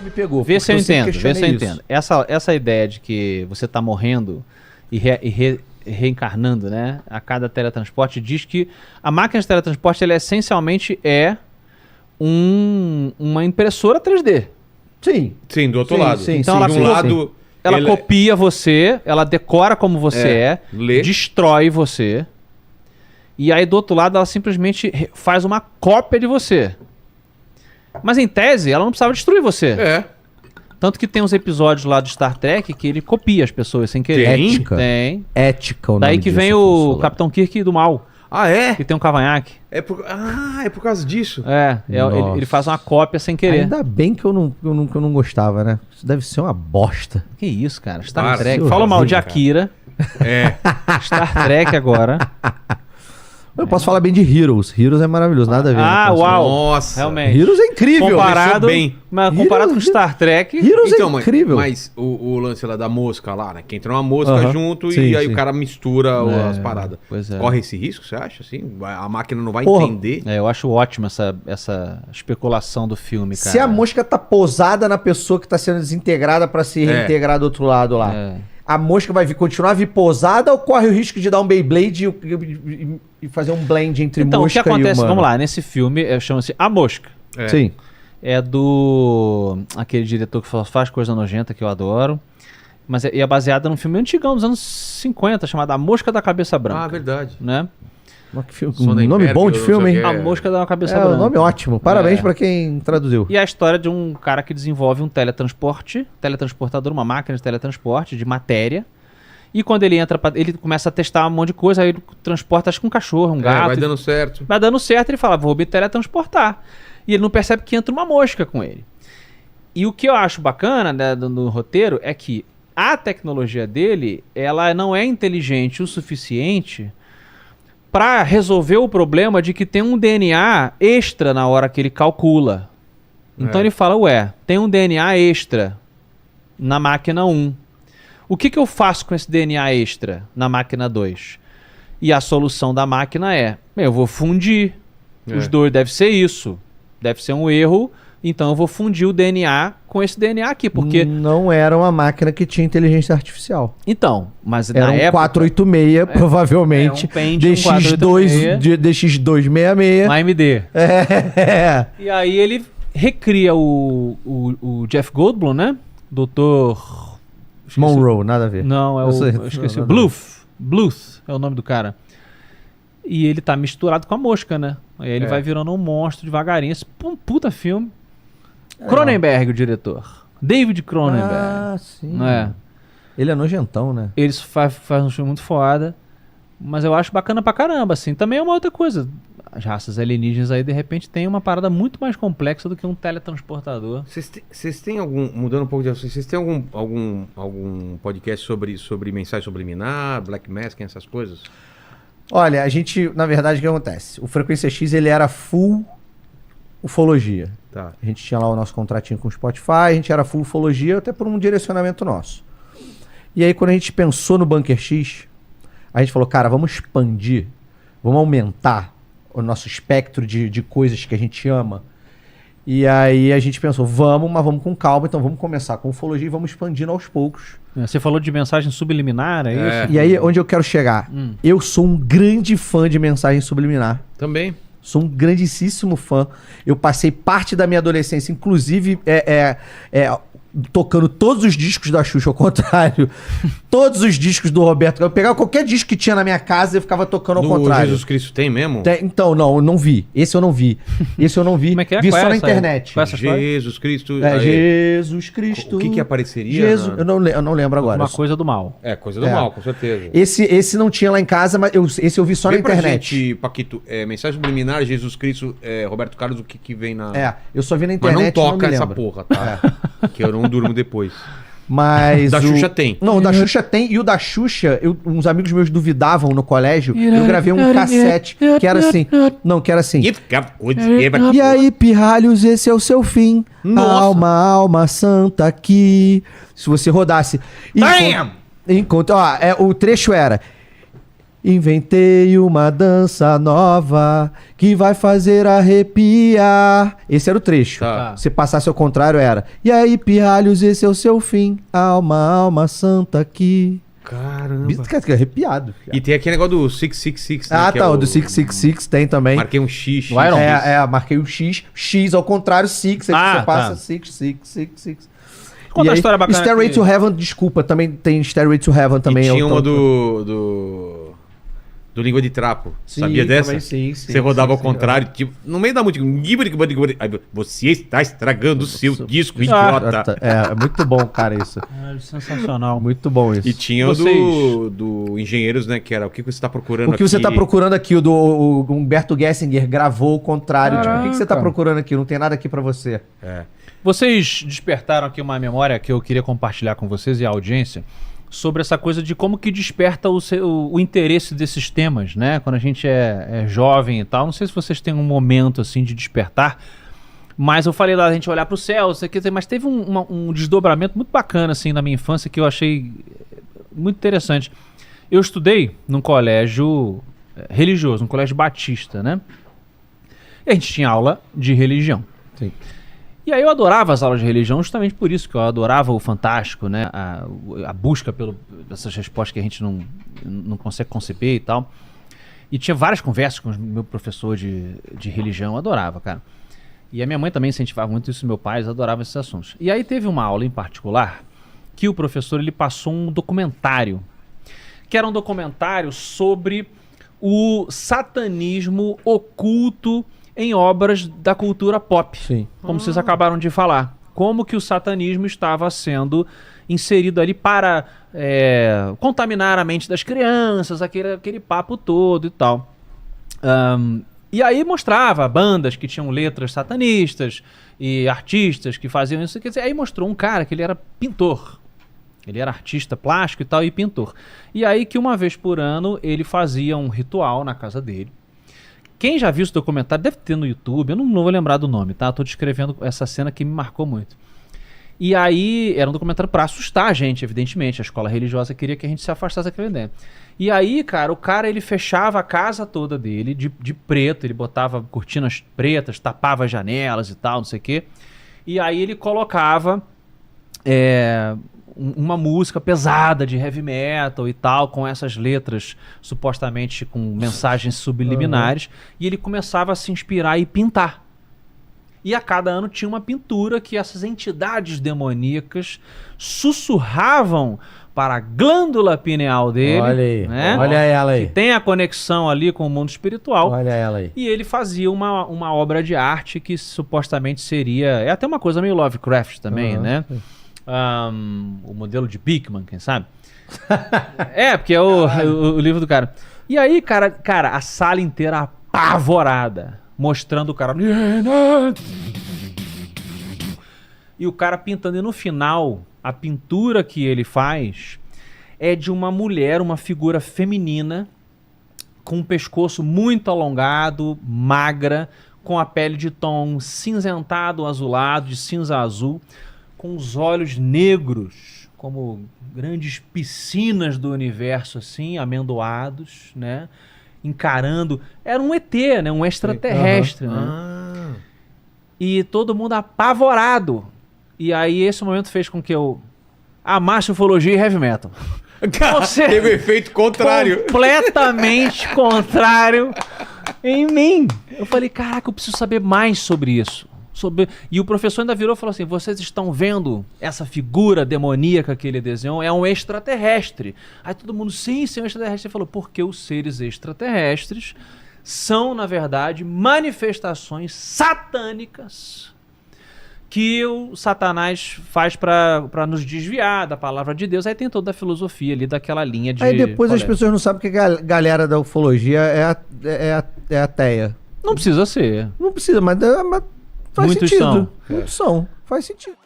Me pegou. Vê se eu entendo, vê se eu isso. entendo. Essa ideia de que você tá morrendo e reencarnando, né, a cada teletransporte, diz que a máquina de teletransporte, ela essencialmente é uma impressora 3D. Sim. Sim, do outro lado. Sim, Então sim, ela, de um lado... ela ele- copia você, ela decora como você lê. destrói você, e aí do outro lado ela simplesmente faz uma cópia de você. Mas em tese, ela não precisava destruir você. É. Tanto que tem uns episódios lá do Star Trek que ele copia as pessoas sem querer. Tem? Ética. Tem. Ética o nome Daí que disso, vem Afonso o Solano. Capitão Kirk do mal, Ah, é? que tem um cavanhaque. É por causa disso. Ele faz uma cópia sem querer. Ainda bem que eu não gostava, né? Isso deve ser uma bosta. Que isso, cara? Star Para, Trek. seu Fala mal de cara. Akira. É. Star Trek agora. Eu posso falar bem de Heroes. Heroes é maravilhoso, nada a ver. Ah, né, Afonso? uau. Nossa. Realmente. Heroes é incrível. Comparado, começou bem. mas comparado com Heroes- Star Trek. Heroes Então, é incrível. mas o lance lá da mosca lá, né? Que entra uma mosca Aham. junto Sim, e aí sim. o cara mistura as paradas. pois é. Corre esse risco, você acha? Assim? A máquina não vai Porra. entender? Eu acho ótimo essa especulação do filme, cara. Se a mosca tá pousada na pessoa que tá sendo desintegrada pra se reintegrar do outro lado lá, É. a mosca vai continuar pousada ou corre o risco de dar um Beyblade e fazer um blend entre Então, o que mosca e acontece? humano? Vamos lá, nesse filme, chama-se A Mosca. É. Sim. É do... aquele diretor que faz coisa nojenta, que eu adoro. Mas é baseada num filme antigão, dos anos 50, chamado A Mosca da Cabeça Branca. Ah, verdade. Né? Mas que filme, Sonnenberg, nome bom de eu não filme, sei hein? o A que Mosca da Cabeça É, Branca. o nome é ótimo. Parabéns É. pra quem traduziu. E é a história de um cara que desenvolve um teletransportador, uma máquina de teletransporte, de matéria. E quando ele entra, ele começa a testar um monte de coisa, aí ele transporta, acho que um cachorro, um gato. vai dando certo. Vai dando certo, ele fala, vou me teletransportar. E ele não percebe que entra uma mosca com ele. E o que eu acho bacana, né, no roteiro é que a tecnologia dele, ela não é inteligente o suficiente para resolver o problema de que tem um DNA extra na hora que ele calcula. Então ele fala, tem um DNA extra na máquina 1. O que eu faço com esse DNA extra na máquina 2? E a solução da máquina eu vou fundir. Os dois, deve ser isso. Deve ser um erro. Então eu vou fundir o DNA com esse DNA aqui, porque... Não era uma máquina que tinha inteligência artificial. Então, mas Era na um época... 486, provavelmente. É um Pentium DX2, DX266. Um AMD. É. E aí ele recria o Jeff Goldblum, né? Doutor... Monroe, nada a ver. Não, Eu sei. eu esqueci. Não, Bluth é o nome do cara. E ele tá misturado com a mosca, né? Aí ele vai virando um monstro devagarinho. Esse puta filme. Cronenberg, o diretor. David Cronenberg. Ah, sim. Não é? Ele é nojentão, né? Eles fazem um filme muito foda. Mas eu acho bacana pra caramba, assim. Também é uma outra coisa. As raças alienígenas aí, de repente, tem uma parada muito mais complexa do que um teletransportador. Vocês têm algum, mudando um pouco de assunto, vocês têm algum podcast sobre mensagem subliminar, Black Mask, essas coisas? Olha, a gente, na verdade, o que acontece? O Frequência X, ele era full ufologia. Tá. A gente tinha lá o nosso contratinho com o Spotify, a gente era full ufologia, até por um direcionamento nosso. E aí, quando a gente pensou no Bunker X, a gente falou, cara, vamos expandir, vamos aumentar o nosso espectro de coisas que a gente ama. E aí a gente pensou, mas vamos com calma, então vamos começar com ufologia e vamos expandindo aos poucos. Você falou de mensagem subliminar, é isso? E aí, onde eu quero chegar? Eu sou um grande fã de mensagem subliminar. Também. Sou um grandíssimo fã. Eu passei parte da minha adolescência, inclusive, tocando todos os discos da Xuxa, ao contrário. Todos os discos do Roberto. Eu pegava qualquer disco que tinha na minha casa e eu ficava tocando ao No contrário. Jesus Cristo tem mesmo? Então, não, eu não vi. Esse eu não vi. Esse eu não vi. Como é que é? Vi Qual só é na essa aí? internet. Qual é essa história? Jesus Cristo. É, aí, Jesus Cristo. O que apareceria? Jesus, eu não lembro agora. Uma coisa do mal. É, coisa do É. mal, com certeza. Esse não tinha lá em casa, mas esse eu vi só Vê na pra internet. gente, Paquito, mensagem subliminar, Jesus Cristo, Roberto Carlos, o que vem na... Eu só vi na Mas internet. não toca me essa lembro. porra, tá? Que eu não durmo depois. Mas Da Xuxa tem. Não, o da Xuxa tem. E o da Xuxa, uns amigos meus duvidavam no colégio. Eu gravei um cassete que era assim. Não, que era assim. E aí, pirralhos, esse é o seu fim. Nossa. Alma santa aqui. Se você rodasse. Damn! O trecho era. Inventei uma dança nova que vai fazer arrepiar. Esse era o trecho. Tá. Se passasse ao contrário, era: e aí, pirralhos, esse é o seu fim. Alma santa aqui. Caramba. Fica arrepiado. E tem aquele negócio do 666, né? Ah, que tá. é O do 666 tem também. Marquei um X. No Iron Fist. Marquei o X. X ao contrário, Six. Aí Ah, você passa tá. 666. Conta a história bacana Stairway que- to Heaven, desculpa, também tem Stairway to Heaven também. E tinha é o uma tanto. do Língua de Trapo. Sim, Sabia dessa? também sim, Você rodava ao sim. contrário, tipo, no meio da música. Aí você está estragando o seu disco, Ah, idiota. é muito bom, cara, isso. Sensacional. Muito bom isso. E tinha o Vocês- do Engenheiros, né? Que era o que você está procurando O que você aqui? tá procurando aqui, o Humberto Gessinger gravou o contrário. Tipo, o que você tá Caraca. procurando aqui? Não tem nada aqui pra você. Vocês despertaram aqui uma memória que eu queria compartilhar com vocês e a audiência sobre essa coisa de como que desperta o interesse desses temas, né? Quando a gente é jovem e tal. Não sei se vocês têm um momento assim de despertar, mas eu falei lá da gente olhar pro céu, não sei o que, mas teve um desdobramento muito bacana assim na minha infância que eu achei muito interessante. Eu estudei num colégio religioso, um colégio batista, né? E a gente tinha aula de religião. Sim. E aí eu adorava as aulas de religião justamente por isso, que eu adorava o fantástico, né? A busca essas respostas que a gente não consegue conceber e tal. E tinha várias conversas com o meu professor de religião, eu adorava, cara. E a minha mãe também incentivava muito isso, meu pai, eles adoravam esses assuntos. E aí teve uma aula em particular que o professor ele passou um documentário, que era um documentário sobre o satanismo oculto em obras da cultura pop. Sim. Como vocês acabaram de falar. Como que o satanismo estava sendo inserido ali para contaminar a mente das crianças, aquele papo todo e tal. E aí mostrava bandas que tinham letras satanistas e artistas que faziam isso. Quer dizer, aí mostrou um cara que ele era pintor. Ele era artista plástico e tal, e pintor. E aí que uma vez por ano ele fazia um ritual na casa dele. Quem já viu esse documentário deve ter no YouTube, eu não vou lembrar do nome, tá? Eu tô descrevendo essa cena que me marcou muito. E aí, era um documentário pra assustar a gente, evidentemente. A escola religiosa queria que a gente se afastasse daquela ideia. E aí, cara, ele fechava a casa toda dele de preto, ele botava cortinas pretas, tapava as janelas e tal, não sei o quê. E aí ele colocava uma música pesada de heavy metal e tal, com essas letras supostamente com mensagens subliminares, e ele começava a se inspirar e pintar. E a cada ano tinha uma pintura que essas entidades demoníacas sussurravam para a glândula pineal dele. Olha aí, né? olha ela aí. Que tem a conexão ali com o mundo espiritual. Olha ela aí. E ele fazia uma obra de arte que supostamente seria... É até uma coisa meio Lovecraft também, né? O modelo de Beekman, quem sabe? Porque é o livro do cara. E aí, cara, a sala inteira apavorada, mostrando o cara... E o cara pintando. E no final, a pintura que ele faz é de uma mulher, uma figura feminina, com um pescoço muito alongado, magra, com a pele de tom cinzentado, azulado, de cinza azul, com os olhos negros, como grandes piscinas do universo, assim, amendoados, né? Encarando. Era um ET, né? Um extraterrestre, né? E todo mundo apavorado. E aí esse momento fez com que eu amasse ufologia e heavy metal. Você teve um efeito contrário. Completamente contrário em mim. Eu falei, caraca, eu preciso saber mais sobre isso. E o professor ainda virou e falou assim: vocês estão vendo essa figura demoníaca que ele desenhou? É um extraterrestre. Aí todo mundo, sim, é um extraterrestre. Ele falou, porque os seres extraterrestres são, na verdade, manifestações satânicas que o Satanás faz para nos desviar da palavra de Deus. Aí tem toda a filosofia ali daquela linha de... Aí depois as colégio. pessoas não sabem que a galera da ufologia é ateia. Não precisa ser. Não precisa, mas faz Muitos sentido. são. Muitos são. Faz sentido.